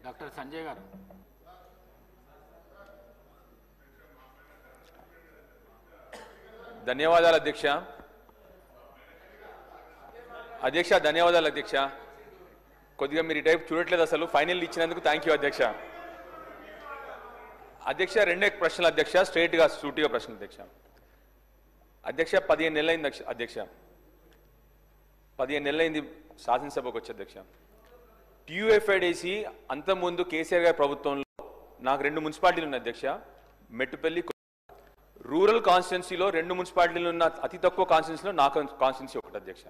Doctor Sanjay గారు. ధన్యవాదాలు అధ్యక్ష. ధన్యవాదాలు అధ్యక్ష. కొద్దిగా మీరు ఈ టైప్ చూడట్లేదు అసలు. ఫైనల్ ఇచ్చినందుకు థ్యాంక్ యూ అధ్యక్ష. రెండే ప్రశ్నలు అధ్యక్ష, స్ట్రైట్గా సూటిగా ప్రశ్నలు అధ్యక్ష. 15 నెలలైంది అధ్యక్ష. 15 నెలలైంది శాసనసభకు వచ్చి అధ్యక్ష. టీయూఎఫ్ఐడిసి అంతకుముందు కేసీఆర్ గారి ప్రభుత్వంలో నాకు 2 మున్సిపాలిటీలు ఉన్నాయి అధ్యక్ష. మెట్టుపల్లి రూరల్ కాన్స్టిట్యున్సీలో 2 మున్సిపాలిటీలు ఉన్న అతి తక్కువ కాన్స్టిట్యున్సీలో నా కాన్స్టిట్యున్సీ ఒకటి అధ్యక్ష.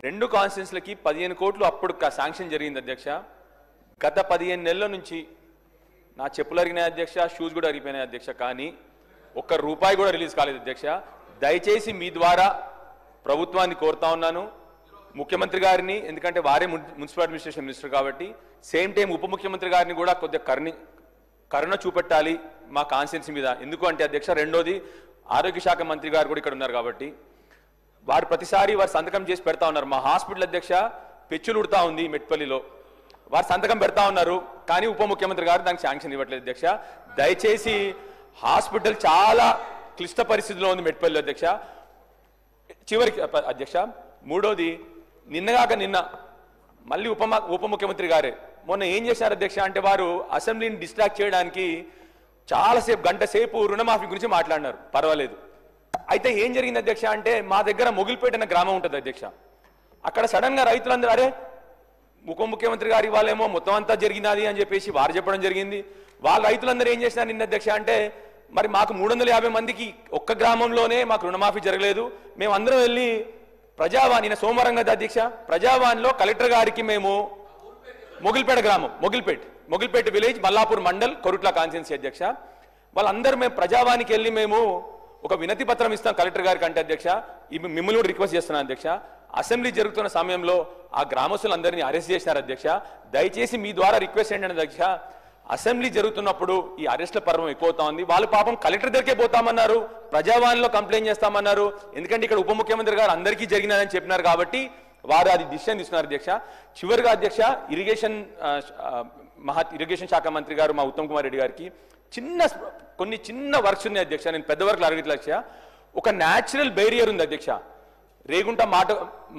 2 కాన్స్టిట్యున్సీలకి 15 కోట్లు అప్పుడు శాంక్షన్ జరిగింది అధ్యక్ష. గత 15 నెలల నుంచి నా చెప్పులు అరిగినాయి అధ్యక్ష, షూస్ కూడా అరిగిపోయినాయి అధ్యక్ష. కానీ ₹1 కూడా రిలీజ్ కాలేదు అధ్యక్ష. దయచేసి మీ ద్వారా ప్రభుత్వాన్ని కోరుతా ఉన్నాను, ముఖ్యమంత్రి గారిని, ఎందుకంటే వారే మున్సిపల్ అడ్మినిస్ట్రేషన్ మినిస్టర్ కాబట్టి, సేమ్ టైం ఉప ముఖ్యమంత్రి గారిని కూడా కొద్దిగా కరుణ చూపెట్టాలి మా కాన్స్టిట్యున్సీ మీద. ఎందుకు అంటే అధ్యక్ష, రెండోది ఆరోగ్య శాఖ మంత్రి గారు కూడా ఇక్కడ ఉన్నారు కాబట్టి వారు ప్రతిసారి వారు సంతకం చేసి పెడతా ఉన్నారు. మా హాస్పిటల్ అధ్యక్ష పెచ్చులు ఉడతా ఉంది మెట్పల్లిలో, వారు సంతకం పెడతా ఉన్నారు కానీ ఉప ముఖ్యమంత్రి గారు దానికి శాంక్షన్ ఇవ్వట్లేదు అధ్యక్ష. దయచేసి హాస్పిటల్ చాలా క్లిష్ట పరిస్థితిలో ఉంది మెట్పల్లి అధ్యక్ష. చివరికి అధ్యక్ష, మూడోది నిన్న మళ్ళీ ఉప ముఖ్యమంత్రి గారే మొన్న ఏం చేశారు అధ్యక్ష అంటే, వారు అసెంబ్లీని డిస్ట్రాక్ట్ చేయడానికి చాలాసేపు గంట సేపు రుణమాఫీ గురించి మాట్లాడినారు. పర్వాలేదు. అయితే ఏం జరిగింది అధ్యక్ష అంటే, మా దగ్గర మొగిలిపేట అనే గ్రామం ఉంటుంది అధ్యక్ష. అక్కడ సడన్ గా రైతులందరూ అరే ఉప ముఖ్యమంత్రి గారి వాళ్ళేమో మొత్తం అంతా జరిగినది అని చెప్పేసి వారు చెప్పడం జరిగింది. వాళ్ళ రైతులందరూ ఏం చేసినారు నిన్న అధ్యక్ష అంటే, మరి మాకు 350 మందికి ఒక్క గ్రామంలోనే మాకు రుణమాఫీ జరగలేదు, మేము అందరం వెళ్ళి ప్రజావాణి సోమవారం కదా అధ్యక్ష, ప్రజావాణిలో కలెక్టర్ గారికి మేము మొగిలిపేట గ్రామం మొగిలిపేట విలేజ్ మల్లాపూర్ మండల్ కొరుట్ల కాన్స్టిట్యున్సీ అధ్యక్ష, వాళ్ళందరూ మేము ప్రజావాణికి వెళ్ళి మేము ఒక వినతి పత్రం ఇస్తాం కలెక్టర్ గారికి అంటే అధ్యక్ష, మిమ్మల్ని కూడా రిక్వెస్ట్ చేస్తున్నాను అధ్యక్ష, అసెంబ్లీ జరుగుతున్న సమయంలో ఆ గ్రామస్తులందరినీ అరెస్ట్ చేశారు అధ్యక్ష. దయచేసి మీ ద్వారా రిక్వెస్ట్ ఏంటంటే అధ్యక్ష, అసెంబ్లీ జరుగుతున్నప్పుడు ఈ అరెస్ట్ల పర్వం ఎక్కువవుతా ఉంది. వాళ్ళు పాపం కలెక్టర్ దగ్గరికే పోతామన్నారు, ప్రజావాణిలో కంప్లైంట్ చేస్తామన్నారు. ఎందుకంటే ఇక్కడ ఉప ముఖ్యమంత్రి గారు అందరికీ జరిగినదని చెప్పినారు కాబట్టి వారు అది డిసిషన్ తీసుకున్నారు అధ్యక్ష. చివరిగా అధ్యక్ష, ఇరిగేషన్ శాఖ మంత్రి గారు మా ఉత్తమ్ కుమార్ రెడ్డి గారికి కొన్ని చిన్న వర్క్స్ ఉన్నాయి అధ్యక్ష. నేను పెద్ద వర్క్లు అడగట్లే. ఒక న్యాచురల్ బేరియర్ ఉంది అధ్యక్ష, రేగుంట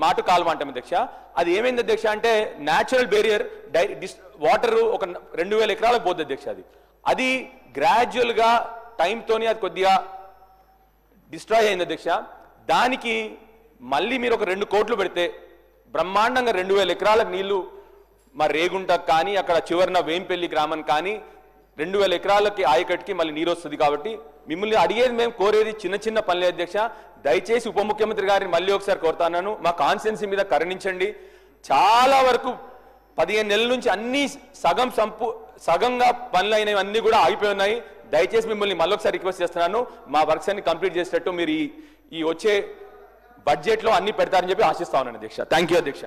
మాటు కాలువ అంటాం అధ్యక్ష. అది ఏమైంది అధ్యక్ష అంటే, న్యాచురల్ బేరియర్ వాటర్ ఒక 2000 ఎకరాలకు పోద్ది అధ్యక్ష. అది గ్రాడ్యువల్ గా టైంతోని అది కొద్దిగా డిస్ట్రాయ్ అయింది అధ్యక్ష. దానికి మళ్ళీ మీరు ఒక 2 కోట్లు పెడితే బ్రహ్మాండంగా 2000 ఎకరాలకు నీళ్లు మా రేగుంటకు కానీ అక్కడ చివరిన వేంపల్లి గ్రామం కానీ 2000 ఎకరాలకి ఆయకట్టుకి మళ్ళీ నీరు వస్తుంది. కాబట్టి మిమ్మల్ని అడిగేది, మేము కోరేది చిన్న పనులే అధ్యక్ష. దయచేసి ఉప ముఖ్యమంత్రి గారిని మళ్ళీ ఒకసారి కోరుతాను, మా కాన్స్టిట్యున్సీ మీద కరుణించండి. చాలా వరకు 15 నెలల నుంచి అన్ని సగంగా పనులు అయినవి అన్ని కూడా ఆగిపోయి ఉన్నాయి. దయచేసి మిమ్మల్ని మళ్ళొకసారి రిక్వెస్ట్ చేస్తున్నాను, మా వర్క్స్ అన్ని కంప్లీట్ చేసేటట్టు మీరు ఈ వచ్చే బడ్జెట్లో అన్ని పెడతారని చెప్పి ఆశిస్తా ఉన్నాను అధ్యక్ష. థ్యాంక్ యూ అధ్యక్ష.